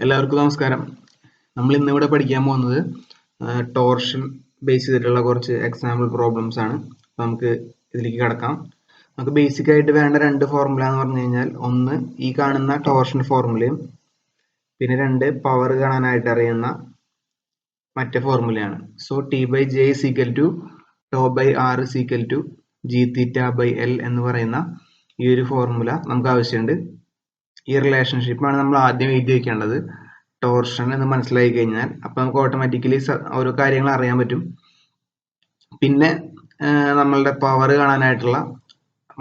എല്ലാവർക്കും നമസ്കാരം. നമ്മൾ ഇന്നിവിടെ പഠിക്കാൻ പോകുന്നത് ടോർഷൻ ബേസ് ചെയ്തിട്ടുള്ള കുറച്ച് എക്സാമ്പിൾ പ്രോബ്ലംസ് ആണ്. നമുക്ക് ഇതിലേക്ക് കടക്കാം. നമുക്ക് ബേസിക് ആയിട്ട് വേണ്ട രണ്ട് ഫോർമുല എന്ന് പറഞ്ഞു കഴിഞ്ഞാൽ, ഒന്ന് ഈ കാണുന്ന ടോർഷൻ ഫോർമുലയും പിന്നെ രണ്ട് പവർ കാണാനായിട്ട് അറിയുന്ന മറ്റേ ഫോർമുലയാണ്. So T by J is equal to tau by R is equal to G theta by L എന്ന് പറയുന്ന ഈ ഒരു ഫോർമുല നമുക്ക് ആവശ്യമുണ്ട്. ഈ റിലേഷൻഷിപ്പാണ് നമ്മൾ ആദ്യം എഴുതി വെക്കേണ്ടത്. ടോർഷൻ എന്ന് മനസ്സിലാക്കി കഴിഞ്ഞാൽ അപ്പൊ നമുക്ക് ഓട്ടോമാറ്റിക്കലി ഓരോ കാര്യങ്ങൾ അറിയാൻ പറ്റും. പിന്നെ നമ്മളുടെ പവർ കാണാനായിട്ടുള്ള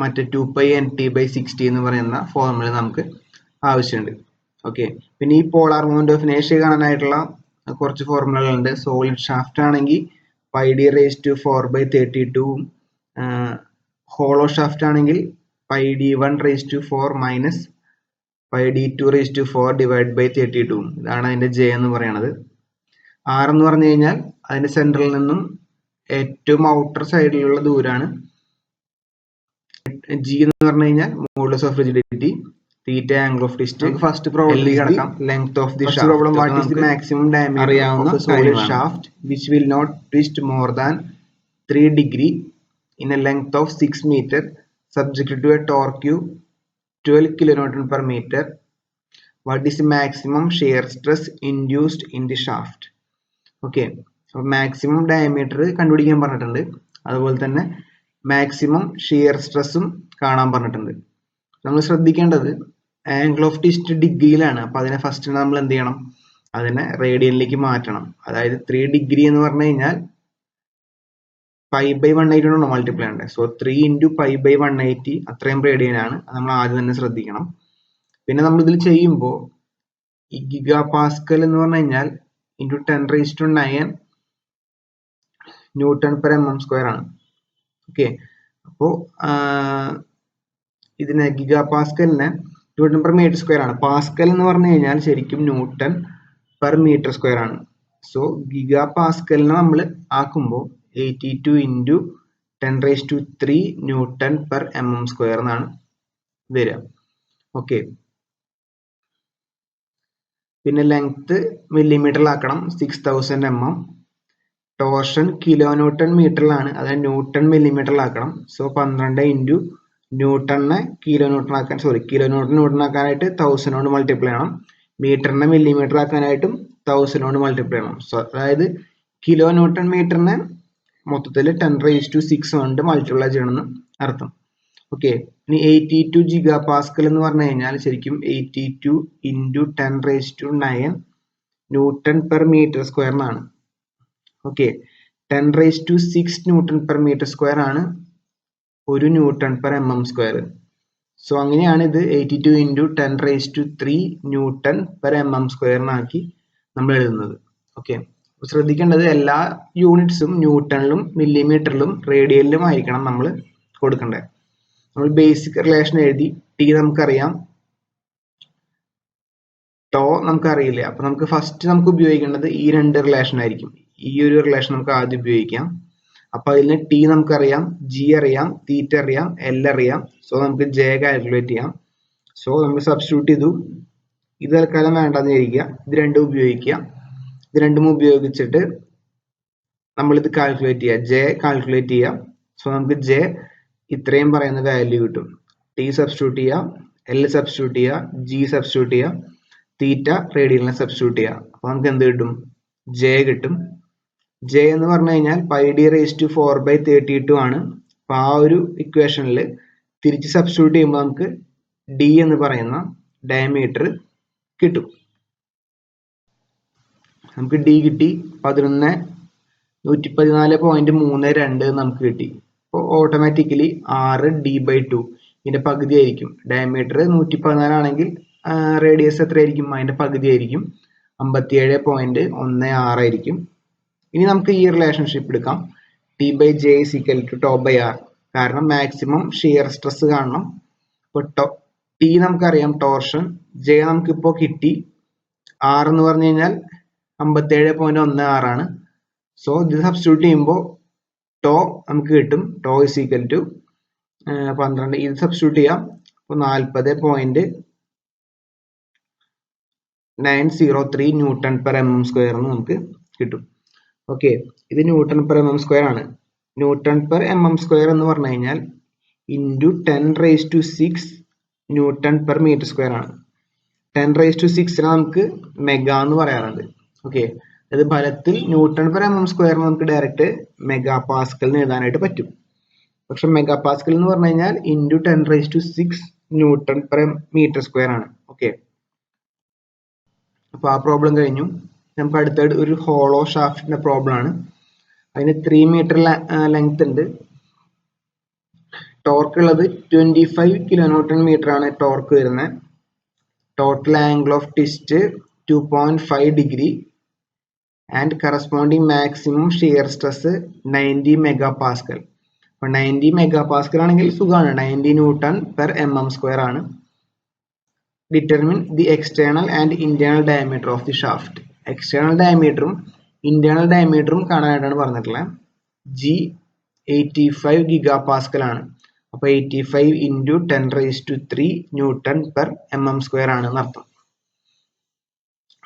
മറ്റേ 2π/nt/60 എന്ന് പറയുന്ന ഫോർമുല നമുക്ക് ആവശ്യമുണ്ട്. ഓക്കെ, പിന്നെ ഈ പോളാർ മൊമെന്റ് ഓഫ് ഇനേഷ്യ കാണാനായിട്ടുള്ള കുറച്ച് ഫോർമുലകളുണ്ട്. സോളിഡ് ഷാഫ്റ്റ് ആണെങ്കിൽ πd⁴/32 ഹോളോ ഷാഫ്റ്റ് ആണെങ്കിൽ πd⁴ πd⁴/32 ഇതാണ് അതിന്റെ ജെ എന്ന് പറയുന്നത്. ആർ എന്ന് പറഞ്ഞു കഴിഞ്ഞാൽ അതിന്റെ സെന്ററിൽ നിന്നും ഏറ്റവും ഔട്ടർ സൈഡിലുള്ള ദൂരാണ്. ജി എന്ന് പറഞ്ഞു കഴിഞ്ഞാൽ modulus of rigidity, theta angle of distance. First problem കിടക്കാം. Length of the shaft. What is the maximum diameter അറിയാവുന്ന solid shaft which will not twist more than 3 degree in a length of 6 meter subject to a torque 12 kN/meter. What is the maximum shear stress induced in the shaft? Okay, so maximum diameter കണ്ടുപിടിക്കാൻ പറഞ്ഞിട്ടുണ്ട്. അതുപോലെ തന്നെ maximum shear സ്ട്രെസ്സും കാണാൻ പറഞ്ഞിട്ടുണ്ട്. നമ്മൾ ശ്രദ്ധിക്കേണ്ടത് angle of twist ഡിഗ്രിയിലാണ്. അപ്പൊ അതിനെ ഫസ്റ്റ് നമ്മൾ എന്ത് ചെയ്യണം? അതിനെ റേഡിയനിലേക്ക് മാറ്റണം. അതായത് 3 ഡിഗ്രി എന്ന് പറഞ്ഞു കഴിഞ്ഞാൽ π/180 കൊണ്ട് മൾട്ടിപ്ലൈ ഉണ്ട്. സോ 3 × π/180 അത്രയും റേഡിയൻ ആണ്. നമ്മൾ ആദ്യം തന്നെ ശ്രദ്ധിക്കണം. പിന്നെ നമ്മൾ ഇതിൽ ചെയ്യുമ്പോൾ ഈ ഗിഗാ പാസ്കൽ എന്ന് പറഞ്ഞു കഴിഞ്ഞാൽ × 10⁹ Nm/mm² ആണ്. ഓക്കെ, അപ്പോ ഇതിനെ ഗിഗാ പാസ്കലിനെ Nm/m² ആണ്. പാസ്കൽ എന്ന് പറഞ്ഞു കഴിഞ്ഞാൽ ശരിക്കും Nm/m² ആണ്. സോ ഗിഗാ പാസ്കലിനെ നമ്മൾ ആക്കുമ്പോൾ 82 × 10⁻³ Nm/mm² എന്നാണ് വരിക. ഓക്കെ, പിന്നെ ലെങ്ത് മില്ലിമീറ്ററിലാക്കണം, 6000 mm. ടോർഷൻ kN/m-ലാണ്, അതായത് ന്യൂട്ടൺ മില്ലിമീറ്ററിലാക്കണം. സോ 12 × ന്യൂട്ടണിനെ ന്യൂട്ടണാക്കാനായിട്ട് 1000 കൊണ്ട് മൾട്ടിപ്ലൈ ചെയ്യണം. മീറ്ററിനെ മില്ലിമീറ്റർ ആക്കാനായിട്ടും 1000 കൊണ്ട് മൾട്ടിപ്ലൈ ചെയ്യണം. സോ അതായത് kN/m മൊത്തത്തിൽ 10⁻⁶ കൊണ്ട് മൾട്ടിപ്ലൈ ചെയ്യണമെന്ന് അർത്ഥം. ഓക്കെ, ഇനി 82 ജിഗാ പാസ്കൽ എന്ന് പറഞ്ഞു കഴിഞ്ഞാൽ ശരിക്കും 82 × 10⁹ Nm/m² എന്നാണ്. ഓക്കെ, 10⁻⁶ Nm/m² ആണ് 1 Nm/mm². സോ അങ്ങനെയാണ് ഇത് 82 × 10⁻³ Nm/mm² നമ്മൾ എഴുതുന്നത്. ഓക്കെ, ശ്രദ്ധിക്കേണ്ടത് എല്ലാ യൂണിറ്റ്സും ന്യൂട്ടണിലും മില്ലിമീറ്ററിലും റേഡിയനിലും ആയിരിക്കണം നമ്മൾ കൊടുക്കേണ്ടത്. നമ്മൾ ബേസിക് റിലേഷൻ എഴുതി. ടി നമുക്കറിയാം, ടോ നമുക്കറിയില്ല. അപ്പൊ നമുക്ക് ഫസ്റ്റ് നമുക്ക് ഉപയോഗിക്കേണ്ടത് ഈ രണ്ട് റിലേഷൻ ആയിരിക്കും. ഈ ഒരു റിലേഷൻ നമുക്ക് ആദ്യം ഉപയോഗിക്കാം. അപ്പൊ അതിന് ടി നമുക്കറിയാം, ജി അറിയാം, തീറ്റ അറിയാം, എൽ അറിയാം. സോ നമുക്ക് ജെ കാൽക്കുലേറ്റ് ചെയ്യാം. സോ നമ്മൾ സബ്സ്റ്റിറ്റ്യൂട്ട് ചെയ്തു. ഇത് തൽക്കാലം വേണ്ടെന്ന് വിചാരിക്കുക. ഇത് രണ്ടും ഉപയോഗിക്കുക. ഇത് രണ്ടും ഉപയോഗിച്ചിട്ട് നമ്മൾ ഇത് കാൽക്കുലേറ്റ് ചെയ്യുക, ജെ കാൽക്കുലേറ്റ് ചെയ്യുക. സോ നമുക്ക് ജെ ഇത്രയും പറയുന്ന വാല്യൂ കിട്ടും. ടി സബ്സ്റ്റിറ്റ്യൂട്ട് ചെയ്യുക, എൽ സബ്സ്റ്റിറ്റ്യൂട്ട് ചെയ്യുക, ജി സബ്സ്റ്റിറ്റ്യൂട്ട് ചെയ്യുക, തീറ്റ റേഡിയനിനെ സബ്സ്റ്റിറ്റ്യൂട്ട് ചെയ്യുക. അപ്പൊ നമുക്ക് എന്ത് കിട്ടും? ജെ കിട്ടും. ജെ എന്ന് പറഞ്ഞു കഴിഞ്ഞാൽ πd⁴/32 ആണ്. അപ്പൊ ആ ഒരു ഇക്വേഷനിൽ തിരിച്ച് സബ്സ്റ്റിറ്റ്യൂട്ട് ചെയ്യുമ്പോൾ നമുക്ക് ഡി എന്ന് പറയുന്ന ഡയമീറ്റർ കിട്ടും. നമുക്ക് ഡി കിട്ടി 114.32 നമുക്ക് കിട്ടി. അപ്പോൾ ഓട്ടോമാറ്റിക്കലി 6d/2 ഇതിന്റെ പകുതി ആയിരിക്കും. ഡയമീറ്റർ 114 ആണെങ്കിൽ റേഡിയസ് എത്രയായിരിക്കും? അതിന്റെ പകുതി ആയിരിക്കും, 57.16 ആയിരിക്കും. ഇനി നമുക്ക് ഈ റിലേഷൻഷിപ്പ് എടുക്കാം. T/J = tau by R. കാരണം മാക്സിമം ഷിയർ സ്ട്രെസ് കാണണം. ഇപ്പൊ ടി നമുക്കറിയാം, ടോർഷൻ. ജെ നമുക്കിപ്പോ കിട്ടി. ആർ എന്ന് പറഞ്ഞു കഴിഞ്ഞാൽ 57.16 ആണ്. സോ ഇത് സബ്സ്റ്റിറ്റ്യൂട്ട് ചെയ്യുമ്പോൾ ടോ നമുക്ക് കിട്ടും. ടോ = 12. ഇത് സബ്സ്റ്റിറ്റ്യൂട്ട് ചെയ്യാം. അപ്പോൾ 40. 0.903 ന്യൂട്ടൺ പെർ mm² എന്ന് നമുക്ക് കിട്ടും. ഓക്കെ, ഇത് ന്യൂട്ടൺ പെർ mm² ആണ്. ന്യൂട്ടൺ പെർ mm² എന്ന് പറഞ്ഞു കഴിഞ്ഞാൽ ഇൻറ്റു 10⁻⁶ ന്യൂട്ടൺ പെർ m². ആണ്. 10⁻⁶ നമുക്ക് മെഗാ എന്ന് പറയാറുണ്ട്. ഓക്കെ, അത് ഫലത്തിൽ ന്യൂട്ടൺ പെർ mm² നമുക്ക് ഡയറക്റ്റ് മെഗാ പാസ്കൽ എഴുതാനായിട്ട് പറ്റും. പക്ഷെ മെഗാ പാസ്കൽ എന്ന് പറഞ്ഞു കഴിഞ്ഞാൽ ഇൻറ്റു 10⁻⁶ ന്യൂട്ടൺ പെർ m². ആണ്. ഓക്കെ, അപ്പൊ ആ പ്രോബ്ലം കഴിഞ്ഞു. നമുക്ക് അടുത്തായിട്ട് ഒരു ഹോളോ ഷാഫ്റ്റിന്റെ പ്രോബ്ലം ആണ്. അതിന് 3 മീറ്റർ ലെങ്ത് ഉണ്ട്. ടോർക്ക് ഉള്ളത് 25 kN ആണ് ടോർക്ക് വരുന്നത്. Total angle of twist 2.5 degree and corresponding maximum shear stress 90 MPa. അപ്പൊ 90 MPa ആണെങ്കിൽ സുഖമാണ്, 90 ന്യൂട്ടൺ പെർ mm² ആണ്. Determine the external and internal diameter of the shaft. External ഡയമീറ്ററും ഇന്റേണൽ ഡയമീറ്ററും കാണാനായിട്ടാണ് പറഞ്ഞിട്ടുള്ളത്. G 85 GPa ആണ്. അപ്പൊ 85 ഇൻറ്റു 10⁻³ ന്യൂട്ടൺ പെർ mm² ആണെന്ന് അർത്ഥം.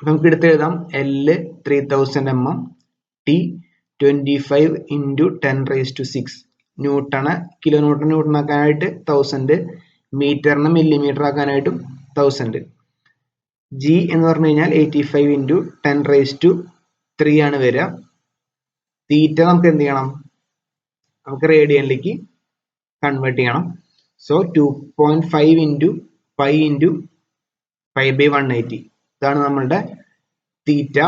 നമുക്ക് എടുത്ത് എഴുതാം. L 3000 mm, T 25 into 10⁻⁶. ന്യൂട്ടണ് kilonewton ആക്കാനായിട്ട് 1000, മീറ്ററിന് മില്ലിമീറ്റർ ആക്കാനായിട്ടും 1000. G എന്ന് പറഞ്ഞു കഴിഞ്ഞാൽ 85 ഇൻറ്റു 10⁻³ ആണ് വരിക. തീറ്റ നമുക്ക് എന്ത് ചെയ്യണം, നമുക്ക് റേഡിയനിലേക്ക് കൺവേർട്ട് ചെയ്യണം. സോ 2.5 ഇൻറ്റു പൈ ഇൻറ്റു π/180 ഇതാണ് നമ്മളുടെ തീറ്റ.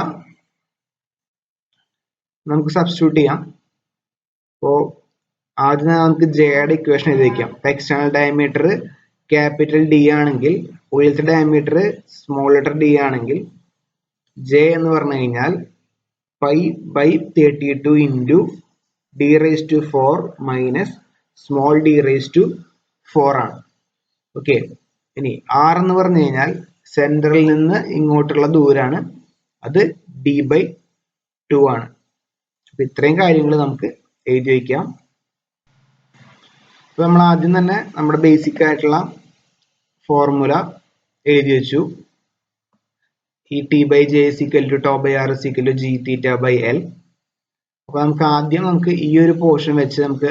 നമുക്ക് സബ്സ്റ്റിറ്റ്യൂട്ട് ചെയ്യാം. അപ്പോൾ ആദ്യം നമുക്ക് ജെയുടെ ഇക്വേഷൻ എഴുതി വയ്ക്കാം. എക്സ്റ്റേണൽ ഡയമീറ്റർ ക്യാപിറ്റൽ D ആണെങ്കിൽ ഉള്ളിലത്തെ ഡയമീറ്റർ സ്മോൾ ലെറ്റർ d ആണെങ്കിൽ J എന്ന് പറഞ്ഞു കഴിഞ്ഞാൽ π/32 into d⁻⁴ minus small d⁻⁴ ആണ്. ഓക്കെ, ഇനി R എന്ന് പറഞ്ഞു കഴിഞ്ഞാൽ സെന്ററിൽ നിന്ന് ഇങ്ങോട്ടുള്ള ദൂരാണ്, അത് d/2 ആണ്. അപ്പൊ ഇത്രയും കാര്യങ്ങൾ നമുക്ക് എഴുതി വയ്ക്കാം. അപ്പൊ നമ്മൾ ആദ്യം തന്നെ നമ്മുടെ ബേസിക് ആയിട്ടുള്ള ഫോർമുല എഴുതി വെച്ചു. ഈ T/J = τ/r = gθ/L. അപ്പൊ നമുക്ക് ആദ്യം ഈ ഒരു പോർഷൻ വെച്ച് നമുക്ക്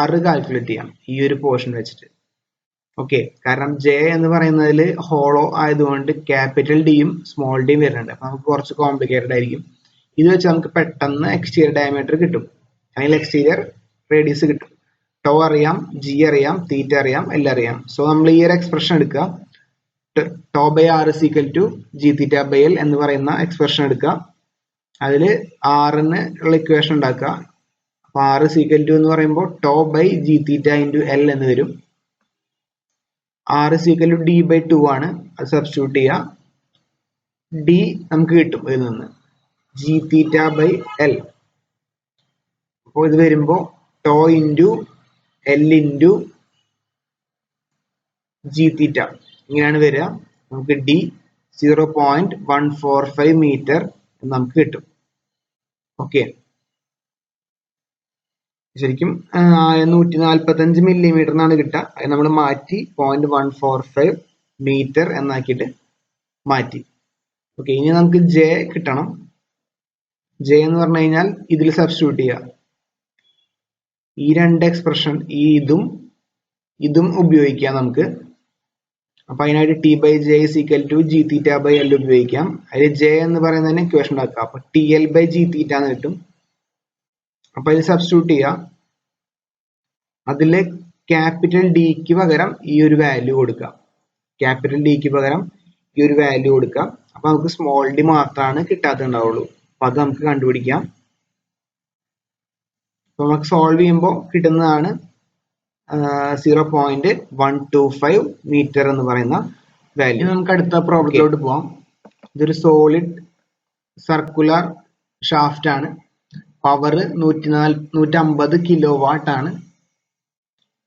R കാൽക്കുലേറ്റ് ചെയ്യാം, ഈ ഒരു പോർഷൻ വെച്ചിട്ട്. ഓക്കെ, കാരണം J എന്ന് പറയുന്നതിൽ ഹോളോ ആയതുകൊണ്ട് ക്യാപിറ്റൽ ഡിയും സ്മോൾ ഡിയും വരുന്നുണ്ട്. അപ്പൊ നമുക്ക് കുറച്ച് കോംപ്ലിക്കേറ്റഡ് ആയിരിക്കും. ഇത് വെച്ച് നമുക്ക് പെട്ടെന്ന് എക്സ്റ്റീരിയർ ഡയമീറ്റർ കിട്ടും, അല്ലെങ്കിൽ എക്സ്റ്റീരിയർ റേഡിയസ് കിട്ടും. ടോ അറിയാം, G അറിയാം, തീറ്റ അറിയാം, എല്ലാം അറിയാം. സോ നമ്മൾ ഈ ഒരു എക്സ്പ്രഷൻ എടുക്കുക, τ/r = gθ/L എന്ന് പറയുന്ന എക്സ്പ്രഷൻ എടുക്കുക. അതിൽ R-ന് ഉള്ള ഇക്വേഷൻ ഉണ്ടാക്കുക. അപ്പൊ R = എന്ന് പറയുമ്പോൾ τ/gθ × L എന്ന് വരും. R = d/2 ആണ്, അത് സബ്സ്റ്റിറ്റ്യൂട്ട് ചെയ്യുക. D നമുക്ക് കിട്ടും ഇതിൽ നിന്ന് gθ/L. അപ്പോൾ ഇത് വരുമ്പോൾ τ ഇൻറ്റു L ഇൻറ്റു gθ ഇങ്ങനെയാണ് വരിക. നമുക്ക് D 0.145 മീറ്റർ നമുക്ക് കിട്ടും. ഓക്കെ, ശരിക്കും 145 മില്ലിമീറ്റർ എന്നാണ് കിട്ടുക. അത് നമ്മൾ മാറ്റി 0.145 മീറ്റർ എന്നാക്കിയിട്ട് മാറ്റി. ഓക്കെ, ഇനി നമുക്ക് J കിട്ടണം. J എന്ന് പറഞ്ഞു കഴിഞ്ഞാൽ ഇതിൽ സബ്സ്റ്റിറ്റ്യൂട്ട് ചെയ്യുക. ഈ രണ്ട് എക്സ്പ്രഷൻ, ഈ ഇതും ഉപയോഗിക്കാം നമുക്ക്. അപ്പൊ അതിനായിട്ട് T/J = gθ/L ഉപയോഗിക്കാം. അതിൽ J എന്ന് പറയുന്നതിന് ഇക്വേഷൻ ഉണ്ടാക്കുക. അപ്പൊ TL/gθ എന്ന് കിട്ടും. അപ്പൊ അതിൽ സബ്സ്റ്റിറ്റ്യൂട്ട് ചെയ്യുക. അതില് ക്യാപിറ്റൽ ഡിക്ക് പകരം ഈ ഒരു വാല്യൂ കൊടുക്കുക. ക്യാപിറ്റൽ ഡിക്ക് പകരം ഈ ഒരു വാല്യൂ കൊടുക്കുക. അപ്പൊ നമുക്ക് സ്മോൾ ഡി മാത്രമാണ് കിട്ടാത്തുണ്ടാവുള്ളൂ. അപ്പൊ അത് നമുക്ക് കണ്ടുപിടിക്കാം. അപ്പൊ നമുക്ക് സോൾവ് ചെയ്യുമ്പോൾ കിട്ടുന്നതാണ് 0.125 മീറ്റർ എന്ന് പറയുന്ന വാല്യൂ. നമുക്ക് അടുത്ത പ്രോബ്ലത്തിലോട്ട് പോവാം. ഇതൊരു സോളിഡ് സർക്കുലർ ഷാഫ്റ്റ് ആണ്. പവർ 150 കിലോവാട്ട് ആണ്.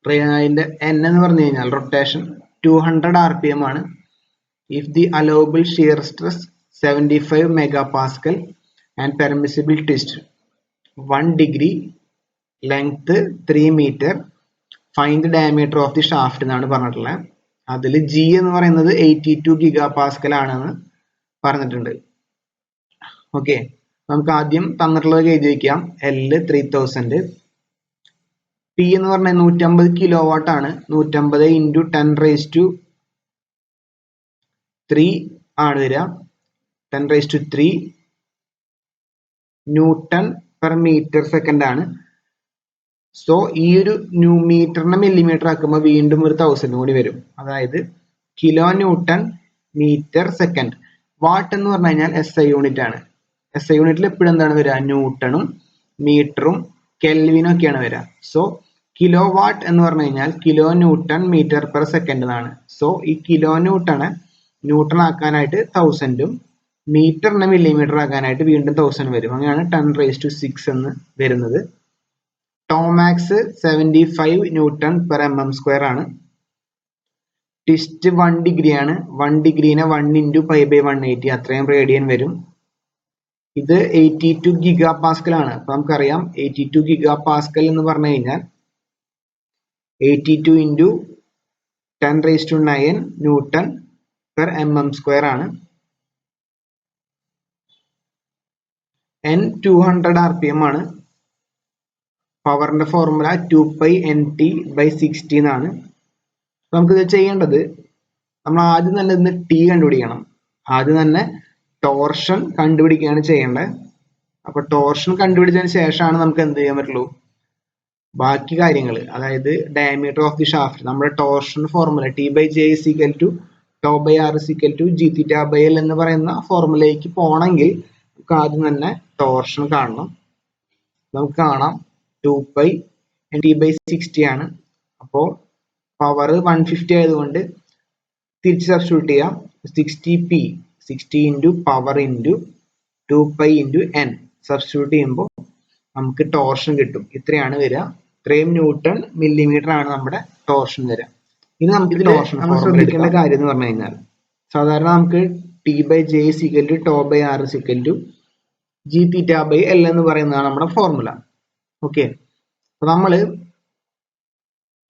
അതിന്റെ N എന്ന് പറഞ്ഞു കഴിഞ്ഞാൽ റൊട്ടേഷൻ 200 RPM ആണ്. If the allowable shear stress 75 MPa and permissible twist 1 degree, length 3 meter, find the diameter of the shaft എന്നാണ് പറഞ്ഞിട്ടുള്ളത്. അതിൽ G എന്ന് പറയുന്നത് 82 GPa ആണെന്ന് പറഞ്ഞിട്ടുണ്ട്. ഓക്കെ, നമുക്ക് ആദ്യം തന്നിട്ടുള്ളത് എഴുതി വയ്ക്കാം. L 3000, P എന്ന് പറഞ്ഞാൽ 150 കിലോ വാട്ട് ആണ്. 150 ഇൻറ്റു 10⁻³ ആണ് വരിക. 10⁻³ ന്യൂട്ടൺ പെർ മീറ്റർ സെക്കൻഡ് ആണ്. സോ ഈ ഒരു മീറ്ററിനെ മില്ലിമീറ്റർ ആക്കുമ്പോൾ വീണ്ടും ഒരു 1000 കൂടി വരും. അതായത് kilo newton metre second. Watt എന്ന് പറഞ്ഞു കഴിഞ്ഞാൽ SI യൂണിറ്റ് ആണ്. SI യൂണിറ്റിൽ എപ്പോഴും എന്താണ് വരിക? ന്യൂട്ടണും മീറ്ററും കെൽവിനും ഒക്കെയാണ് വരിക. സോ കിലോ വാട്ട് എന്ന് പറഞ്ഞു കഴിഞ്ഞാൽ kilo newton metre per second എന്നാണ്. സോ ഈ കിലോ ന്യൂട്ടൺ ആക്കാനായിട്ട് 1000ഉം മീറ്ററിനെ മില്ലിമീറ്റർ ആക്കാനായിട്ട് വീണ്ടും 1000 വരും. അങ്ങനെയാണ് 10⁻6 എന്ന് വരുന്നത്. ടോമാക്സ് 75 ന്യൂട്ടൺ പെർ mm² ആണ്. ട്വിസ്റ്റ് 1 ഡിഗ്രി ആണ്. 1 ഡിഗ്രീനെ 1 ഇൻറ്റു π/180 അത്രയും റേഡിയൻ വരും. ഇത് 82 ഗിഗാ പാസ്കൽ ആണ്. അപ്പൊ നമുക്കറിയാം 82 ഗിഗാ പാസ്കൽ എന്ന് പറഞ്ഞു കഴിഞ്ഞാൽ 82 ഇൻറ്റു 10⁻9 ന്യൂട്ടൺ പെർ mm² ആണ്. N 200 RPM ആണ്. പവറിന്റെ ഫോർമുല 2π/NT/60 എന്നാണ്. നമുക്കിത് ചെയ്യേണ്ടത്, നമ്മൾ ആദ്യം തന്നെ ഇതിന് T കണ്ടുപിടിക്കണം. ആദ്യം തന്നെ ടോർഷൻ കണ്ടുപിടിക്കുകയാണ് ചെയ്യേണ്ടത്. അപ്പൊ ടോർഷൻ കണ്ടുപിടിച്ചതിന് ശേഷമാണ് നമുക്ക് എന്ത് ചെയ്യാൻ പറ്റുള്ളൂ, ബാക്കി കാര്യങ്ങൾ. അതായത് ഡയമീറ്റർ ഓഫ് ദി ഷാഫ്റ്റ്, നമ്മുടെ torsion formula T/J = τ/r = gθ/L എന്ന് പറയുന്ന ഫോർമുലയിലേക്ക് പോകണമെങ്കിൽ നമുക്ക് ആദ്യം തന്നെ ടോർഷൻ കാണണം. നമുക്ക് കാണാം 2π/NT/60 ആണ്. അപ്പോൾ പവർ 150 ആയതുകൊണ്ട് തിരിച്ച് സബ്സ്റ്റിറ്റ്യൂട്ട് ചെയ്യാം. 60 into power into 2π/N substitute ചെയ്യുമ്പോൾ നമുക്ക് ടോർഷൻ കിട്ടും. ഇത്രയാണ് വരിക. ഇത്രയും ന്യൂട്ടൺ മില്ലിമീറ്റർ ആണ് നമ്മുടെ ടോർഷൻ വരിക. ഇനി നമുക്ക് ടോർഷൻ ശ്രദ്ധിക്കേണ്ട കാര്യം എന്ന് പറഞ്ഞു കഴിഞ്ഞാൽ, സാധാരണ നമുക്ക് T/J = τ/r = gθ/L എന്ന് പറയുന്നതാണ് നമ്മുടെ ഫോർമുല. ഓക്കെ, അപ്പൊ നമ്മള്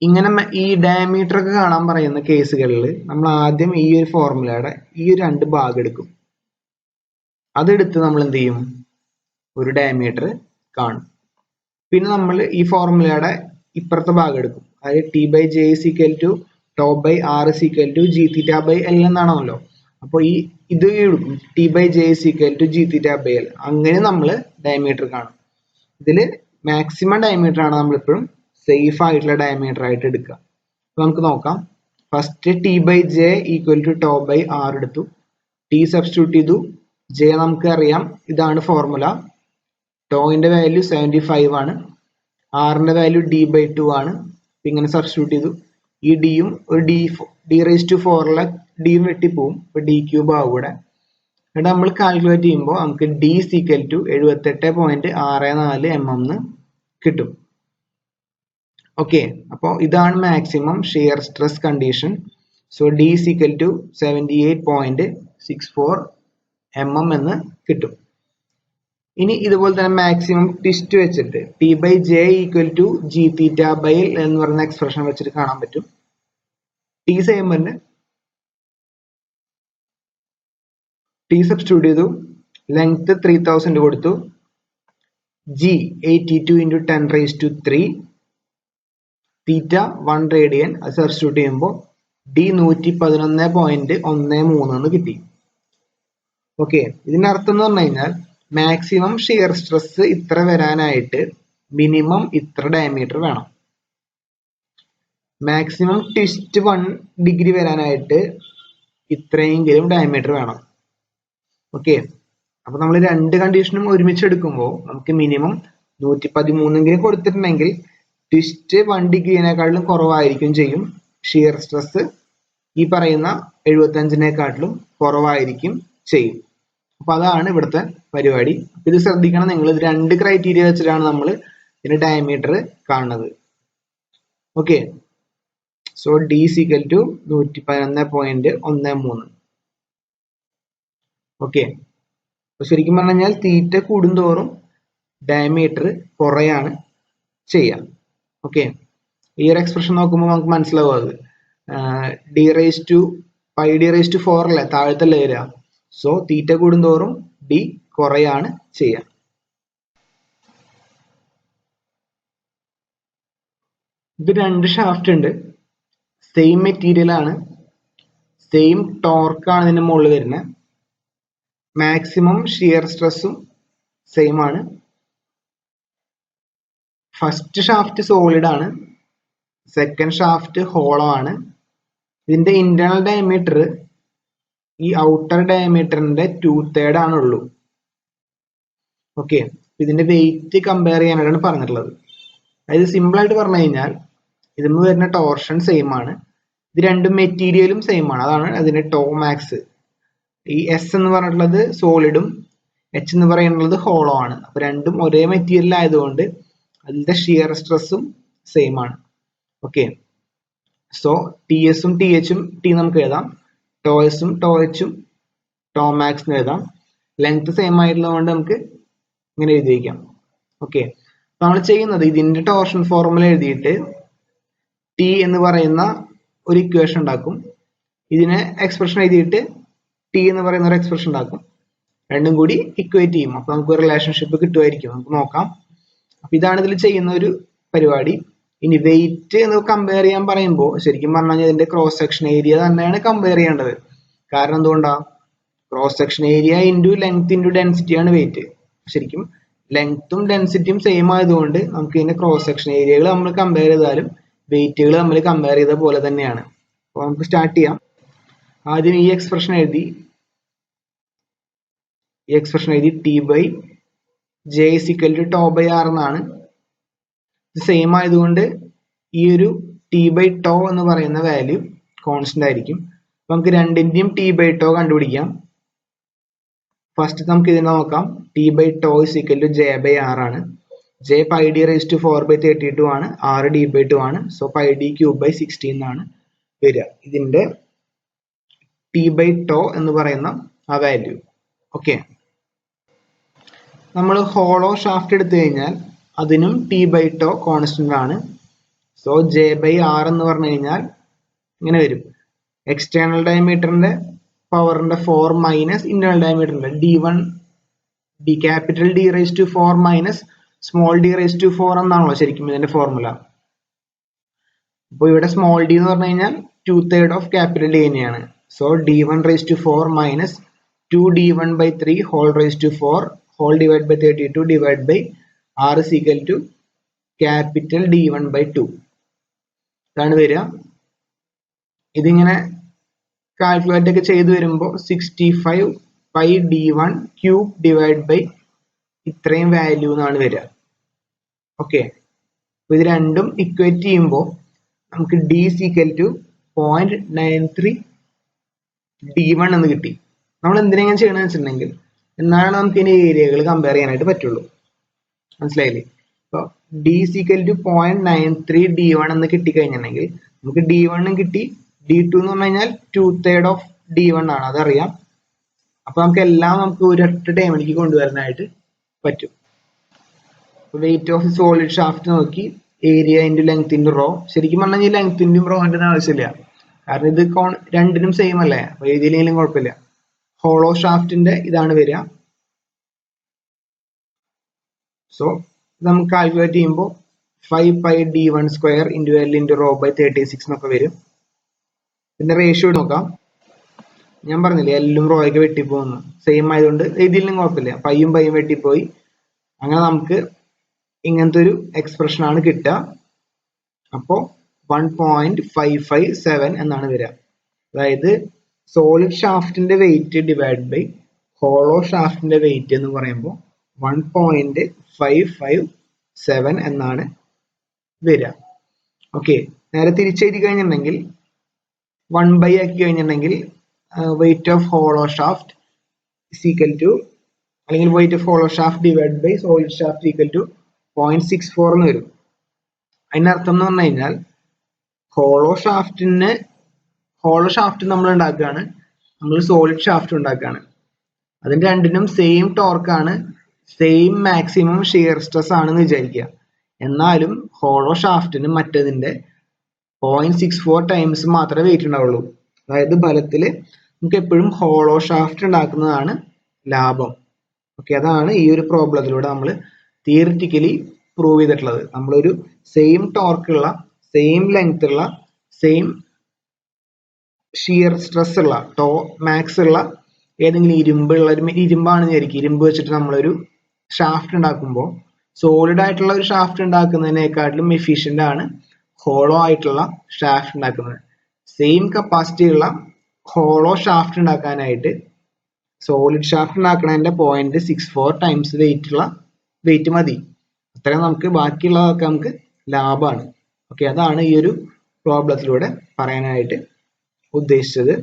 ഇങ്ങനെ ഈ ഡയമീറ്റർ ഒക്കെ കാണാൻ പറയുന്ന കേസുകളിൽ നമ്മൾ ആദ്യം ഈ ഒരു ഫോർമുലയുടെ ഈ 2 ഭാഗം എടുക്കും. അതെടുത്ത് നമ്മൾ എന്ത് ചെയ്യും, ഒരു ഡയമീറ്റർ കാണും. പിന്നെ നമ്മൾ ഈ ഫോർമുലയുടെ ഇപ്പുറത്തെ ഭാഗം എടുക്കും. അതായത് T/J = τ/r = gθ/L എന്നാണല്ലോ. അപ്പൊ ഇത് എടുക്കും, T/J = gθ/L. അങ്ങനെ നമ്മൾ ഡയമീറ്റർ കാണും. ഇതില് മാക്സിമം ഡയമീറ്റർ ആണ് നമ്മൾ എപ്പോഴും സേഫ് ആയിട്ടുള്ള ഡയമീറ്റർ ആയിട്ട് എടുക്കുക. അപ്പൊ നമുക്ക് നോക്കാം. ഫസ്റ്റ് T/J = τ/r എടുത്തു. T സബ്സ്റ്റിറ്റ്യൂട്ട് ചെയ്തു. J നമുക്ക് അറിയാം, ഇതാണ് ഫോർമുല. ടോന്റെ വാല്യൂ 75 ആണ്. ആറിന്റെ വാല്യൂ D/2 ആണ്. ഇങ്ങനെ സബ്സ്റ്റിറ്റ്യൂട്ട് ചെയ്തു. ഈ ഡിയും ഒരു d⁴ ഡിയും വെട്ടിപ്പോവും. ഇപ്പൊ d³ ആവും ഇവിടെ. എന്നിട്ട് നമ്മൾ കാൽക്കുലേറ്റ് ചെയ്യുമ്പോൾ നമുക്ക് D = 78.64 mm കിട്ടും. ഓക്കെ, അപ്പോൾ ഇതാണ് maximum shear stress condition. So D = 78.64 mm എന്ന് കിട്ടും. ഇനി ഇതുപോലെ തന്നെ മാക്സിമം ട്വിസ്റ്റ് വെച്ചിട്ട് T/J = gθ/L എന്ന് പറയുന്ന എക്സ്പ്രഷൻ വെച്ചിട്ട് കാണാൻ പറ്റും. T സെയിം തന്നെ, T സബ്സ്റ്റിറ്റ്യൂട്ട് ചെയ്തു. ലെങ്ത് 3000 കൊടുത്തു. G 82 × 10⁻³ തീറ്റ 1 റേഡിയൻ. അത് സബ്സ്റ്റിറ്റ്യൂട്ട് ചെയ്യുമ്പോൾ D 111.13 എന്ന് കിട്ടി. ഓക്കെ, ഇതിനർത്ഥം എന്ന് പറഞ്ഞു കഴിഞ്ഞാൽ മാക്സിമം ഷിയർ സ്ട്രെസ് ഇത്ര വരാനായിട്ട് മിനിമം ഇത്ര ഡയമീറ്റർ വേണം. മാക്സിമം ട്വിസ്റ്റ് 1 ഡിഗ്രി വരാനായിട്ട് ഇത്രയെങ്കിലും ഡയമീറ്റർ വേണം. ഓക്കെ, അപ്പൊ നമ്മൾ 2 കണ്ടീഷനും ഒരുമിച്ച് എടുക്കുമ്പോൾ നമുക്ക് മിനിമം 113 കൊടുത്തിട്ടുണ്ടെങ്കിൽ ട്വിസ്റ്റ് 1 ഡിഗ്രിനെക്കാട്ടിലും കുറവായിരിക്കും ചെയ്യും. ഷിയർ സ്ട്രെസ് ഈ പറയുന്ന 75-നേക്കാട്ടിലും കുറവായിരിക്കും ചെയ്യും. അപ്പൊ അതാണ് ഇവിടുത്തെ പരിപാടി. ഇത് ശ്രദ്ധിക്കണം നിങ്ങൾ. ഇത് 2 ക്രൈറ്റീരിയ വെച്ചിട്ടാണ് നമ്മൾ ഇതിന്റെ ഡയമീറ്റർ കാണുന്നത്. Okay, so D = 111.13. ഓക്കെ, അപ്പൊ ശരിക്കും പറഞ്ഞു കഴിഞ്ഞാൽ തീറ്റ കൂടുന്തോറും ഡയമീറ്റർ കുറയാണ് ചെയ്യാം. ഓക്കെ, ഈ ഒരു എക്സ്പ്രഷൻ നോക്കുമ്പോൾ നമുക്ക് മനസ്സിലാവും. അത് D⁴ അല്ലേ താഴത്തല്ലേ വരിക. സോ തീറ്റ കൂടുന്തോറും ഡി കുറയാണ് ചെയ്യുക. ഇത് രണ്ട് ഷാഫ്റ്റ് ഉണ്ട്, സെയിം മെറ്റീരിയൽ ആണ്, സെയിം ടോർക്കാണ് ഇതിന്റെ മുകളിൽ വരുന്നത്, മാക്സിമം ഷിയർ സ്ട്രെസ്സും സെയിം ആണ്. ഫസ്റ്റ് ഷാഫ്റ്റ് സോളിഡ് ആണ്, സെക്കൻഡ് ഷാഫ്റ്റ് ഹോളോ ആണ്. ഇതിന്റെ ഇന്റേണൽ ഡയമീറ്റർ ഈ ഔട്ടർ ഡയമീറ്ററിന്റെ 2/3 ആണുള്ളൂ. ഓക്കെ, ഇതിന്റെ വെയിറ്റ് കമ്പയർ ചെയ്യാനായിട്ടാണ് പറഞ്ഞിട്ടുള്ളത്. അതായത് സിമ്പിൾ ആയിട്ട് പറഞ്ഞു കഴിഞ്ഞാൽ ഇതിന് വരുന്ന ടോർഷൻ സെയിം ആണ്, ഇത് രണ്ടും മെറ്റീരിയലും സെയിം ആണ്, അതാണ് അതിന്റെ ടോ മാക്സ്. ഈ എസ് എന്ന് പറഞ്ഞിട്ടുള്ളത് സോളിഡും എച്ച് എന്ന് പറയുന്നത് ഹോളോ ആണ്. അപ്പൊ രണ്ടും ഒരേ മെറ്റീരിയൽ ആയതുകൊണ്ട് അതിന്റെ ഷിയർ സ്ട്രെസ്സും സെയിം ആണ്. ഓക്കെ, സോ ടി എസും ടി എച്ചും ടി നമുക്ക് എഴുതാം, ടോ എസും ടോ എച്ചും ടോ മാക്സ് എന്ന് എഴുതാം. ലെങ്ത് സെയിം ആയിട്ടുള്ളതുകൊണ്ട് നമുക്ക് ഇങ്ങനെ എഴുതി വയ്ക്കാം. ഓക്കെ, നമ്മൾ ചെയ്യുന്നത് ഇതിന്റെ ടോർഷൻ ഫോർമുല എഴുതിയിട്ട് ടി എന്ന് പറയുന്ന ഒരു ഇക്വേഷൻ ഉണ്ടാക്കും, ഇതിനെ എക്സ്പ്രഷൻ എഴുതിയിട്ട് ടി എന്ന് പറയുന്ന ഒരു എക്സ്പ്രഷൻ ഉണ്ടാക്കും, രണ്ടും കൂടി ഇക്വേറ്റ് ചെയ്യും. അപ്പൊ നമുക്ക് ഒരു റിലേഷൻഷിപ്പ് കിട്ടുമായിരിക്കും, നമുക്ക് നോക്കാം. അപ്പൊ ഇതാണ് ഇതിൽ ചെയ്യുന്ന ഒരു പരിപാടി. ഇനി വെയിറ്റ് എന്ന് കമ്പയർ ചെയ്യാൻ പറയുമ്പോൾ ശരിക്കും പറഞ്ഞു കഴിഞ്ഞാൽ ഇതിന്റെ ക്രോസ് സെക്ഷൻ ഏരിയ തന്നെയാണ് കമ്പയർ ചെയ്യേണ്ടത്. കാരണം എന്തുകൊണ്ടാ, cross section area into length into density ആണ് വെയിറ്റ്. ശരിക്കും ലെങ്ത്തും ഡെൻസിറ്റിയും സെയിം ആയതുകൊണ്ട് നമുക്ക് ഇതിന്റെ ക്രോസ് സെക്ഷൻ ഏരിയകൾ നമ്മൾ കമ്പയർ ചെയ്താലും വെയിറ്റുകൾ നമ്മൾ കമ്പയർ ചെയ്ത പോലെ തന്നെയാണ്. അപ്പൊ നമുക്ക് സ്റ്റാർട്ട് ചെയ്യാം. ആദ്യം ഈ എക്സ്പ്രഷൻ എഴുതി T by J is equal to tau by R എന്നാണ്. ഇത് സെയിം ആയതുകൊണ്ട് ഈ ഒരു ടി ബൈ ടോ എന്ന് പറയുന്ന വാല്യൂ കോൺസ്റ്റന്റ് ആയിരിക്കും. അപ്പൊ നമുക്ക് രണ്ടിന്റെയും ടി ബൈ ടോ കണ്ടുപിടിക്കാം. ഫസ്റ്റ് നമുക്ക് ഇതിനെ നോക്കാം. T by tau is equal to J by R ആണ്. J pi D raise to 4/32 ആണ്, ആർ ഡി ബൈ 2 ആണ്. So pi D cube by 16 എന്നാണ് വരിക ഇതിന്റെ ടി ബൈ ടോ എന്ന് പറയുന്ന ആ വാല്യൂ. ഓക്കെ, നമ്മൾ ഹോളോ ഷാഫ്റ്റ് എടുത്തു കഴിഞ്ഞാൽ അതിനും ടി ബൈ ടോ കോൺസ്റ്റന്റ് ആണ്. സോ ജെ ബൈ ആർ എന്ന് പറഞ്ഞു കഴിഞ്ഞാൽ ഇങ്ങനെ വരും, എക്സ്റ്റേണൽ ഡയമീറ്ററിന്റെ പവറിന്റെ 4 മൈനസ് ഇന്റേണൽ ഡയമീറ്ററിന്റെ D1 D capital D raise to 4 minus small D raise to 4 എന്നാണല്ലോ ശരിക്കും ഇതിന്റെ ഫോർമുല. അപ്പൊ ഇവിടെ സ്മോൾ ഡി എന്ന് പറഞ്ഞു കഴിഞ്ഞാൽ 2/3 ഓഫ് ക്യാപിറ്റൽ ഡി തന്നെയാണ്. So D1 raise to 4 minus 2D1 by 3 whole raised to 4 whole divided by 32 divided by R is equal to capital D1 by 2. ഇതാണ് വരിക. ഇതിങ്ങനെ കാൽക്കുലേറ്റ് ഒക്കെ ചെയ്ത് വരുമ്പോൾ 65 pi D1 cube divide by ഇത്രയും value എന്നാണ് വരിക. ഓക്കെ, അപ്പൊ ഇത് രണ്ടും ഇക്വേറ്റ് ചെയ്യുമ്പോൾ നമുക്ക് D is equal to 0.93 D1 എന്ന് കിട്ടി. നമ്മൾ എന്തിനെങ്ങനെ ചെയ്യണമെന്ന് വെച്ചിട്ടുണ്ടെങ്കിൽ എന്നാണ് നമുക്ക് ഇനി ഏരിയകൾ കമ്പയർ ചെയ്യാനായിട്ട് പറ്റുള്ളൂ. മനസ്സിലായില്ലേ? അപ്പൊ D is equal to 0.93 D1 എന്ന് കിട്ടിക്കഴിഞ്ഞിട്ടുണ്ടെങ്കിൽ നമുക്ക് D1 കിട്ടി, D2 എന്ന് പറഞ്ഞു കഴിഞ്ഞാൽ 2/3 ഓഫ് D1 ആണ്, അതറിയാം. അപ്പൊ നമുക്ക് എല്ലാം നമുക്ക് ഒരൊറ്റ ടൈമിലേക്ക് കൊണ്ടുവരാനായിട്ട് പറ്റും. വെയിറ്റ് ഓഫ് സോളിഡ് ഷാഫ്റ്റ് നോക്കി area into length into raw. ശരിക്കും പറഞ്ഞാൽ ഈ ലെങ്ത്തിന്റെയും റോന്റെ ആവശ്യമില്ല, കാരണം ഇത് രണ്ടിനും സെയിം അല്ലേ, അപ്പൊ എഴുതിയില്ലെങ്കിലും കുഴപ്പമില്ല. ഹോളോ ഷാഫ്റ്റിന്റെ ഇതാണ് വരിക. സോ നമുക്ക് കാൽക്കുലേറ്റ് ചെയ്യുമ്പോൾ 5 pi D1 square into L into rho by 36 എന്നൊക്കെ വരും. ഇതിന്റെ റേഷ്യോ നോക്കാം. ഞാൻ പറഞ്ഞില്ലേ എല്ലും റോയൊക്കെ വെട്ടിപ്പോകുന്നു, സെയിം ആയതുകൊണ്ട് എഴുതിയില്ലെങ്കിലും കുഴപ്പമില്ല. പൈയും വെട്ടിപ്പോയി. അങ്ങനെ നമുക്ക് ഇങ്ങനത്തെ ഒരു എക്സ്പ്രഷൻ ആണ് കിട്ടുക. അപ്പോ 1.557 എന്നാണ് വരിക. അതായത് സോളിഡ് ഷാഫ്റ്റിന്റെ വെയിറ്റ് ഡിവൈഡ് ബൈ ഹോളോ ഷാഫ്റ്റിന്റെ വെയിറ്റ് എന്ന് പറയുമ്പോൾ 1.557 എന്നാണ് വരിക. ഓക്കെ, നേരെ തിരിച്ചെഴുതി കഴിഞ്ഞിട്ടുണ്ടെങ്കിൽ 1/, ആക്കി കഴിഞ്ഞിട്ടുണ്ടെങ്കിൽ weight of hollow shaft is equal to, അല്ലെങ്കിൽ weight of hollow shaft divide by solid shaft equal to 0.64 എന്ന് വരും. അതിനർത്ഥം എന്ന് പറഞ്ഞു കഴിഞ്ഞാൽ ഹോളോ ഷാഫ്റ്റ് നമ്മൾ ഉണ്ടാക്കുകയാണ്, നമ്മൾ സോളിഡ് ഷാഫ്റ്റ് ഉണ്ടാക്കുകയാണ്. അതിന്റെ രണ്ടിനും സെയിം ടോർക്കാണ്, സെയിം മാക്സിമം ഷിയർ സ്ട്രെസ് ആണെന്ന് വിചാരിക്കുക. എന്നാലും ഹോളോ ഷാഫ്റ്റിന് മറ്റതിന്റെ 0.64 ടൈംസ് മാത്രമേ വെയിറ്റ് ഉണ്ടാവുള്ളൂ. അതായത് ബലത്തില് നമുക്ക് എപ്പോഴും ഹോളോ ഷാഫ്റ്റ് ഉണ്ടാക്കുന്നതാണ് ലാഭം. ഓക്കെ, അതാണ് ഈ ഒരു പ്രോബ്ലത്തിലൂടെ നമ്മൾ തിയറിറ്റിക്കലി പ്രൂവ് ചെയ്തിട്ടുള്ളത്. നമ്മളൊരു സെയിം ടോർക്കുള്ള, സെയിം ലെങ്ത് ഉള്ള, സെയിം ഷിയർ സ്ട്രെസ് ഉള്ള, മാക്സ് ഉള്ള ഏതെങ്കിലും ഇരുമ്പാണെന്ന് വിചാരിക്കും. ഇരുമ്പ് വെച്ചിട്ട് നമ്മളൊരു ഷാഫ്റ്റ് ഉണ്ടാക്കുമ്പോൾ സോളിഡ് ആയിട്ടുള്ള ഒരു ഷാഫ്റ്റ് ഉണ്ടാക്കുന്നതിനേക്കാട്ടിലും എഫിഷ്യന്റ് ആണ് ഹോളോ ആയിട്ടുള്ള ഷാഫ്റ്റ് ഉണ്ടാക്കുന്നത്. സെയിം കപ്പാസിറ്റി ഉള്ള ഹോളോ ഷാഫ്റ്റ് ഉണ്ടാക്കാനായിട്ട് സോളിഡ് ഷാഫ്റ്റ് ഉണ്ടാക്കണതിന്റെ 0.64 ടൈംസ് വെയിറ്റ് മതി. അത്രയും നമുക്ക് ബാക്കിയുള്ളതൊക്കെ നമുക്ക് ലാഭമാണ്. ഓക്കെ, അതാണ് ഈ ഒരു പ്രോബ്ലത്തിലൂടെ പറയാനായിട്ട് ഉദ്ദേശിച്ചത്.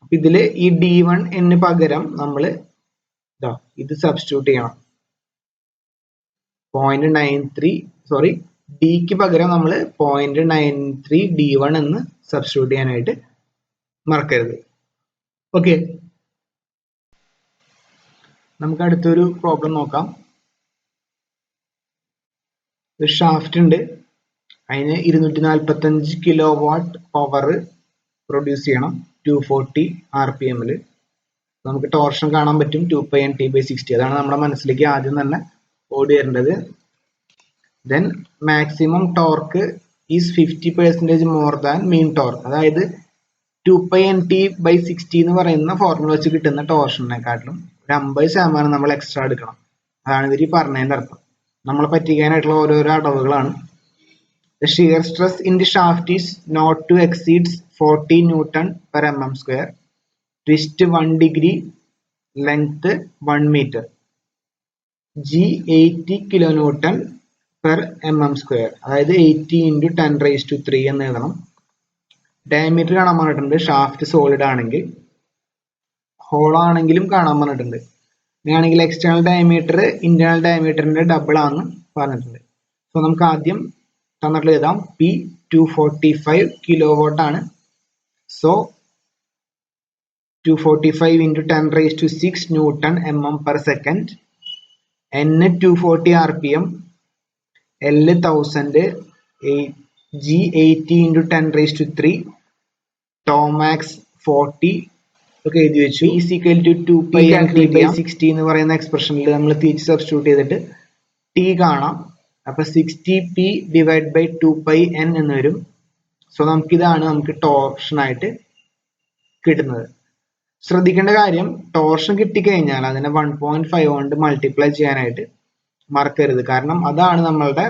അപ്പൊ ഇതില് ഈ D1 പകരം നമ്മൾ ഇത് സബ്സ്റ്റിറ്റ്യൂട്ട് ചെയ്യണം. 0.93 ഡിക്ക് പകരം നമ്മൾ 0.93 D1 എന്ന് സബ്സ്റ്റിറ്റ്യൂട്ട് ചെയ്യാനായിട്ട് മറക്കരുത്. ഓക്കെ, നമുക്ക് അടുത്തൊരു പ്രോബ്ലം നോക്കാം. ഒരു ഷാഫ്റ്റ് ഉണ്ട്, അതിന് 245 കിലോ വാട്ട് പവർ പ്രൊഡ്യൂസ് ചെയ്യണം 240 RPM. നമുക്ക് ടോർഷൻ കാണാൻ പറ്റും 2πnt/60. അതാണ് നമ്മുടെ മനസ്സിലേക്ക് ആദ്യം തന്നെ ഓടി വരേണ്ടത്. Then maximum torque is 50% more than mean torque. അതായത് 2πnt/60 എന്ന് പറയുന്ന ഫോർമുല വെച്ച് കിട്ടുന്ന ടോർഷനെക്കാട്ടിലും ഒരു 50% നമ്മൾ എക്സ്ട്രാ എടുക്കണം. അതാണ് ഇവർ പറഞ്ഞതിന്റെ അർത്ഥം. നമ്മളെ പറ്റിക്കാനായിട്ടുള്ള ഓരോരോ അടവുകളാണ്. The shear stress in the shaft is not to exceed 40 Newton/mm². Twist 1 degree, length 1 meter. G 80 kN/mm². അതായത് 80 × 10⁻³ എന്ന് എഴുതണം. ഡയമീറ്റർ കാണാൻ പറഞ്ഞിട്ടുണ്ട്. ഷാഫ്റ്റ് സോളിഡ് ആണെങ്കിൽ, ഹോളോ ആണെങ്കിലും കാണാൻ പറഞ്ഞിട്ടുണ്ട്. അങ്ങനെയാണെങ്കിൽ എക്സ്റ്റേണൽ ഡയമീറ്റർ ഇന്റേണൽ ഡയമീറ്ററിന്റെ ഡബിൾ ആണെന്ന് പറഞ്ഞിട്ടുണ്ട്. സോ നമുക്ക് ആദ്യം തന്നിട്ടുള്ള എഴുതാം. P 245 കിലോവാട്ട് ആണ്. So 245 × 10⁻⁶ Nm/s. N 240 RPM, L 1000, G 80 × 10⁻³ Tomax 40 ഒക്കെ എഴുതി വെച്ചു. = 2πnt/60 എന്ന് പറയുന്ന എക്സ്പ്രഷനിൽ നമ്മൾ തിരിച്ച് സബ്സ്റ്റിറ്റ്യൂട്ട് ചെയ്തിട്ട് T കാണാം. അപ്പൊ 60p/2πn എന്ന് വരും. സോ നമുക്കിതാണ് നമുക്ക് ടോർഷൻ ആയിട്ട് കിട്ടുന്നത്. ശ്രദ്ധിക്കേണ്ട കാര്യം, ടോർഷൻ കിട്ടിക്കഴിഞ്ഞാൽ അതിനെ 1.5 കൊണ്ട് മൾട്ടിപ്ലൈ ചെയ്യാനായിട്ട് മറക്കരുത്. കാരണം അതാണ് നമ്മളുടെ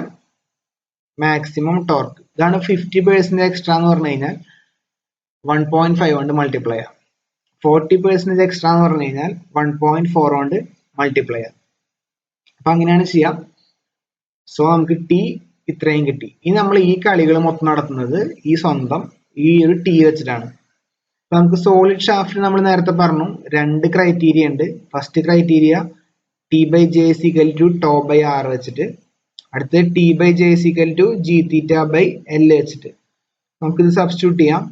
മാക്സിമം ടോർക്ക്. ഇതാണ് 50% എക്സ്ട്രാ എന്ന് പറഞ്ഞു കഴിഞ്ഞാൽ 1.5 കൊണ്ട് മൾട്ടിപ്ലൈ ചെയ്യാം. 40% എക്സ്ട്രാ എന്ന് പറഞ്ഞു കഴിഞ്ഞാൽ 1.4 കൊണ്ട് മൾട്ടിപ്ലൈ ചെയ്യാം. അപ്പൊ അങ്ങനെയാണ് ചെയ്യാം. സോ നമുക്ക് T ഇത്രയും കിട്ടി. ഇനി നമ്മൾ ഈ കളികൾ മൊത്തം നടത്തുന്നത് ഈ ഒരു T വെച്ചിട്ടാണ്. അപ്പൊ നമുക്ക് സോളിഡ് ഷാഫ്റ്റ് നമ്മൾ നേരത്തെ പറഞ്ഞു 2 ക്രൈറ്റീരിയ ഉണ്ട്. ഫസ്റ്റ് ക്രൈറ്റീരിയ T/J = τ/r വെച്ചിട്ട്, അടുത്തത് T/J = gθ/L വെച്ചിട്ട്. നമുക്കിത് സബ്സ്റ്റിറ്റ്യൂട്ട് ചെയ്യാം.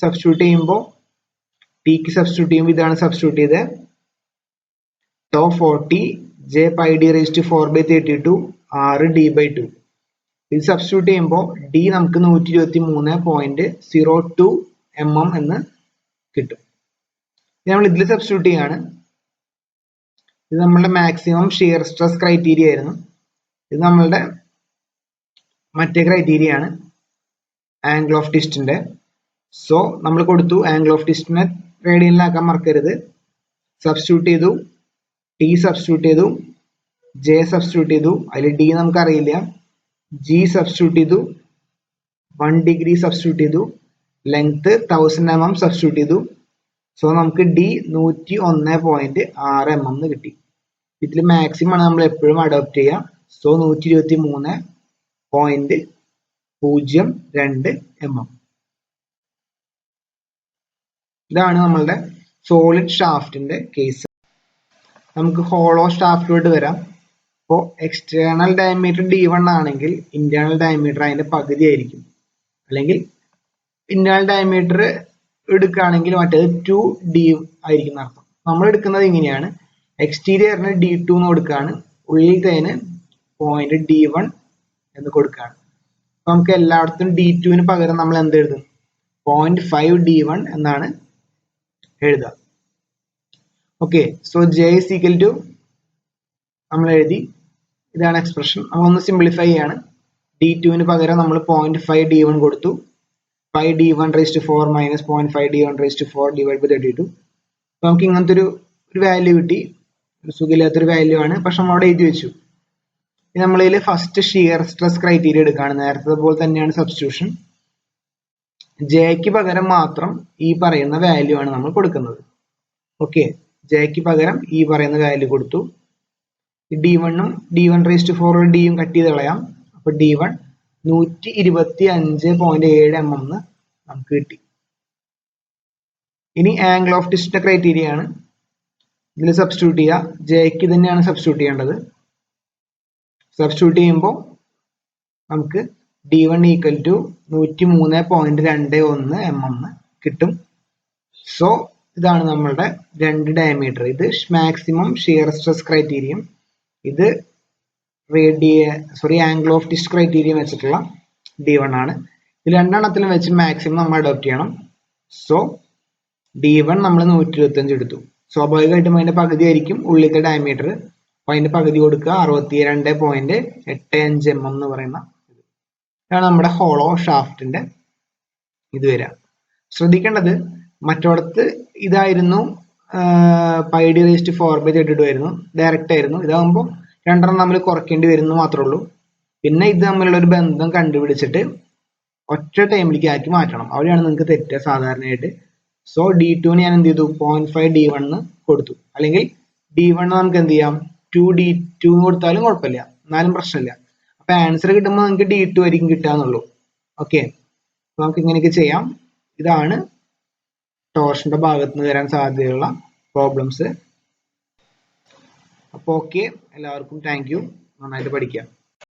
സബ്സ്റ്റിറ്റ്യൂട്ട് ചെയ്യുമ്പോൾ Tക്ക് സബ്സ്റ്റിറ്റ്യൂട്ട് ചെയ്യുമ്പോൾ ഇതാണ് സബ്സ്റ്റിറ്റ്യൂട്ട് ചെയ്തത്. τ40 J πd⁴/32 R d/2. ഇത് സബ്സ്റ്റിറ്റ്യൂട്ട് ചെയ്യുമ്പോൾ D നമുക്ക് 123.02 mm എന്ന് കിട്ടും. നമ്മൾ ഇതിൽ സബ്സ്റ്റിറ്റ്യൂട്ട് ചെയ്യാണ്. ഇത് നമ്മളുടെ മാക്സിമം ഷിയർ സ്ട്രെസ് ക്രൈറ്റീരിയ ആയിരുന്നു. ഇത് നമ്മളുടെ മറ്റേ ക്രൈറ്റീരിയ ആണ്, ആംഗിൾ ഓഫ് ട്വിസ്റ്റിന്റെ. സോ നമ്മൾ കൊടുത്തു, ആംഗിൾ ഓഫ് ട്വിസ്റ്റിനെ റേഡിയനിലാക്കാൻ മറക്കരുത്. സബ്സ്റ്റിറ്റ്യൂട്ട് ചെയ്തു, T സബ്സ്റ്റിറ്റ്യൂട്ട് ചെയ്തു, J സബ്സ്റ്റിറ്റ്യൂട്ട് ചെയ്തു. അതിൽ D നമുക്കറിയില്ല. G സബ്സ്റ്റിറ്റ്യൂട്ട് ചെയ്തു, 1 ഡിഗ്രി സബ്സ്റ്റിറ്റ്യൂട്ട് ചെയ്തു, ലെങ്ത് 1000 mm സബ്സ്റ്റിറ്റ്യൂട്ട് ചെയ്തു. സോ നമുക്ക് D 101.6 mm എന്ന് കിട്ടി. ഇതിൽ മാക്സിമം ആണ് നമ്മൾ എപ്പോഴും അഡോപ്റ്റ് ചെയ്യുക. So 123.02 mm. ഇതാണ് നമ്മളുടെ സോളിഡ് ഷാഫ്റ്റിന്റെ കേസ്. നമുക്ക് ഹോളോ ഷാഫ്റ്റിലോട്ട് വരാം. അപ്പോൾ എക്സ്റ്റേണൽ ഡയമീറ്റർ D1 ആണെങ്കിൽ ഇന്റേണൽ ഡയമീറ്റർ അതിന്റെ പകുതി ആയിരിക്കും. അല്ലെങ്കിൽ ഇന്റേണൽ ഡയമീറ്റർ എടുക്കുകയാണെങ്കിൽ മറ്റേത് 2D ആയിരിക്കും അർത്ഥം. നമ്മൾ എടുക്കുന്നത് ഇങ്ങനെയാണ്. എക്സ്റ്റീരിയറിന് D2 എന്ന് കൊടുക്കുകയാണ്, ഉള്ളിലത്തേന് പോയിന്റ് D1 എന്ന് കൊടുക്കുകയാണ്. അപ്പൊ നമുക്ക് എല്ലായിടത്തും D2 പകരം നമ്മൾ എന്ത് എഴുതും? 0.5 D1 എന്നാണ് എഴുതുക. Okay, so J is equal to നമ്മൾ എഴുതി. ഇതാണ് എക്സ്പ്രഷൻ. നമ്മളൊന്ന് സിംപ്ലിഫൈ ചെയ്യാണ്. d2 പകരം നമ്മൾ 0.5 d1 കൊടുത്തു. 5 d1 raised to 4 minus 0.5 d1 raised to 4 divided by 32. അപ്പൊ നമുക്ക് ഇങ്ങനത്തെ ഒരു വാല്യൂ കിട്ടി. ഒരു സുഖമില്ലാത്തൊരു വാല്യൂ ആണ്, പക്ഷെ നമ്മൾ അവിടെ എഴുതി വെച്ചു. നമ്മളിതിൽ ഫസ്റ്റ് ഷിയർ സ്ട്രെസ് ക്രൈറ്റീരിയ എടുക്കുകയാണ്. നേരത്തെ പോലെ തന്നെയാണ് സബ്സ്റ്റിറ്റ്യൂഷൻ. ജെക്ക് പകരം മാത്രം ഈ പറയുന്ന വാല്യൂ ആണ് നമ്മൾ കൊടുക്കുന്നത്. ഓക്കെ, ജെക്ക് പകരം ഈ പറയുന്ന വാല്യൂ കൊടുത്തു. d1ഉം d1 raised to 4 ഡിയും കട്ട് ചെയ്ത് കളയാം. അപ്പൊ d1 125.7 mm നമുക്ക് കിട്ടി. ഇനി ആംഗിൾ ഓഫ് ട്വിസ്റ്റ് ക്രൈറ്റീരിയ ആണ്. ഇതിൽ സബ്സ്റ്റിറ്റ്യൂട്ട് ചെയ്യുക. ജെക്ക് തന്നെയാണ് സബ്സ്റ്റിറ്റ്യൂട്ട് ചെയ്യേണ്ടത്. സബ്സ്റ്റിറ്റ്യൂട്ട് ചെയ്യുമ്പോൾ നമുക്ക് d1 ഈക്വൽ ടു 103.21 mm കിട്ടും. സോ ഇതാണ് നമ്മളുടെ രണ്ട് ഡയമീറ്റർ. ഇത് മാക്സിമം ഷിയർ സ്ട്രെസ് ക്രൈറ്റീരിയം, ഇത് ആംഗിൾ ഓഫ് ട്വിസ്റ്റ് ക്രൈറ്റീരിയം വെച്ചിട്ടുള്ള d1 ആണ്. ഇത് രണ്ടെണ്ണത്തിലും വെച്ച് മാക്സിമം നമ്മൾ അഡോപ്റ്റ് ചെയ്യണം. സോ d1 നമ്മൾ 125 എടുത്തു. സ്വാഭാവികമായിട്ടും അതിന്റെ പകുതി ആയിരിക്കും ഉള്ളിലത്തെ ഡയമീറ്റർ. അപ്പൊ അതിന്റെ പകുതി കൊടുക്കുക, 62.85 mm എന്ന് പറയുന്ന ഇതാണ് നമ്മുടെ ഹോളോ ഷാഫ്റ്റിന്റെ ഇത് വരിക. ശ്രദ്ധിക്കേണ്ടത്, മറ്റോടത്ത് ഇതായിരുന്നു πd raised to 4/32 ആയിരുന്നു, ഡയറക്റ്റ് ആയിരുന്നു. ഇതാകുമ്പോൾ രണ്ടെണ്ണം നമ്മൾ കുറയ്ക്കേണ്ടി വരുന്നു മാത്രമേ ഉള്ളൂ. പിന്നെ ഇത് തമ്മിലുള്ള ഒരു ബന്ധം കണ്ടുപിടിച്ചിട്ട് ഒറ്റ ടൈമിലേക്ക് ആക്കി മാറ്റണം. അവിടെയാണ് നിങ്ങൾക്ക് തെറ്റുക സാധാരണയായിട്ട്. സോ d2 ഞാൻ എന്ത് ചെയ്തു, 0.5 d1 കൊടുത്തു. അല്ലെങ്കിൽ d1 നമുക്ക് എന്ത് ചെയ്യാം, 2d2 കൊടുത്താലും കുഴപ്പമില്ല, എന്നാലും പ്രശ്നമില്ല. അപ്പൊ ആൻസർ കിട്ടുമ്പോൾ നിങ്ങൾക്ക് d2 ആയിരിക്കും കിട്ടാന്നുള്ളൂ. ഓക്കെ, അപ്പൊ നമുക്ക് ഇങ്ങനെയൊക്കെ ചെയ്യാം. ഇതാണ് ടോർഷന്റെ ഭാഗത്ത് നിന്ന് വരാൻ സാധ്യതയുള്ള പ്രോബ്ലംസ്. അപ്പോൾ ഓക്കെ, എല്ലാവർക്കും താങ്ക് യു. നന്നായിട്ട് പഠിക്കാം.